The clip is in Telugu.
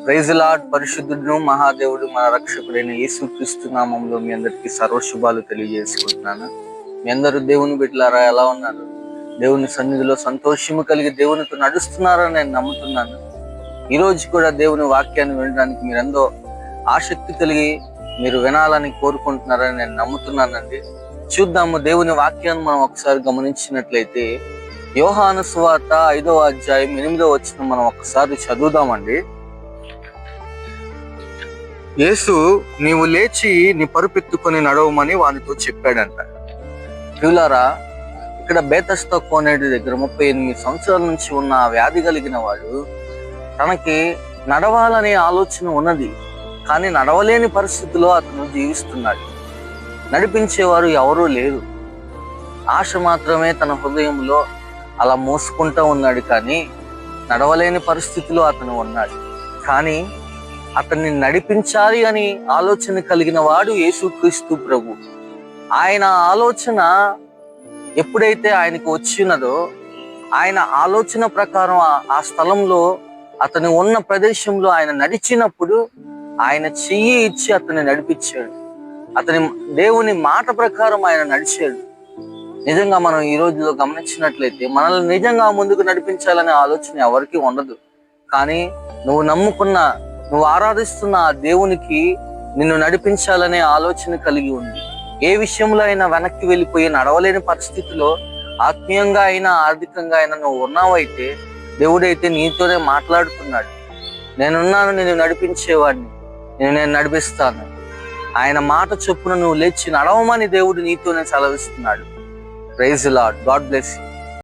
Praise lord. పరిశుద్ధుడును మహాదేవుడు మన రక్షకుడైన యేసుక్రీస్తు నామంలో మీ అందరికీ సర్వశుభాలు తెలియజేసుకుంటున్నాను. మీ అందరూ దేవుని బిడ్డలారా, ఎలా ఉన్నారు? దేవుని సన్నిధిలో సంతోషము కలిగి దేవునితో నడుస్తున్నారని నేను నమ్ముతున్నాను. ఈ రోజు కూడా దేవుని వాక్యాన్ని వినడానికి మీరెంతో ఆసక్తి కలిగి మీరు వినాలని కోరుకుంటున్నారని నేను నమ్ముతున్నానండి. చూద్దాము, దేవుని వాక్యాన్ని మనం ఒకసారి గమనించినట్లయితే యోహాను సువార్త 5వ అధ్యాయం 8వ వచనం మనం ఒకసారి చదువుదామండి. యేసు, నీవు లేచి నీ పరుపెత్తుకొని నడవమని వానితో చెప్పాడంట. ప్రియులారా, ఇక్కడ బేతస్తా కోనేటి దగ్గర 38 సంవత్సరాల నుంచి ఉన్న వ్యాధి కలిగిన వాడు, తనకి నడవాలనే ఆలోచన ఉన్నది, కానీ నడవలేని పరిస్థితిలో అతను జీవిస్తున్నాడు. నడిపించేవారు ఎవరూ లేరు. ఆశ మాత్రమే తన హృదయంలో అలా మోసుకుంటూ ఉన్నాడు, కానీ నడవలేని పరిస్థితిలో అతను ఉన్నాడు. కానీ అతన్ని నడిపించాలి అని ఆలోచన కలిగిన వాడు యేసుక్రీస్తు ప్రభు. ఆయన ఆలోచన ఎప్పుడైతే ఆయనకు వచ్చినదో, ఆయన ఆలోచన ప్రకారం ఆ స్థలంలో అతను ఉన్న ప్రదేశంలో ఆయన నడిచినప్పుడు ఆయన చెయ్యి ఇచ్చి అతన్ని నడిపించాడు. అతని దేవుని మాట ప్రకారం ఆయన నడిచాడు. నిజంగా మనం ఈ రోజులో గమనించినట్లయితే మనల్ని నిజంగా ముందుకు నడిపించాలనే ఆలోచన ఎవరికి ఉండదు. కానీ నువ్వు నమ్ముకున్న, నువ్వు ఆరాధిస్తున్న ఆ దేవునికి నిన్ను నడిపించాలనే ఆలోచన కలిగి ఉంది. ఏ విషయంలో అయినా వెనక్కి వెళ్ళిపోయి నడవలేని పరిస్థితిలో ఆత్మీయంగా అయినా ఆర్థికంగా అయినా నువ్వు ఉన్నావైతే, దేవుడైతే నీతోనే మాట్లాడుతున్నాడు. నేనున్నాను, నేను నడిపించేవాడిని, నేను నడిపిస్తాను. ఆయన మాట చొప్పున నువ్వు లేచి నడవమని దేవుడు నీతోనే సెలవిస్తున్నాడు. Praise Lord. God bless you.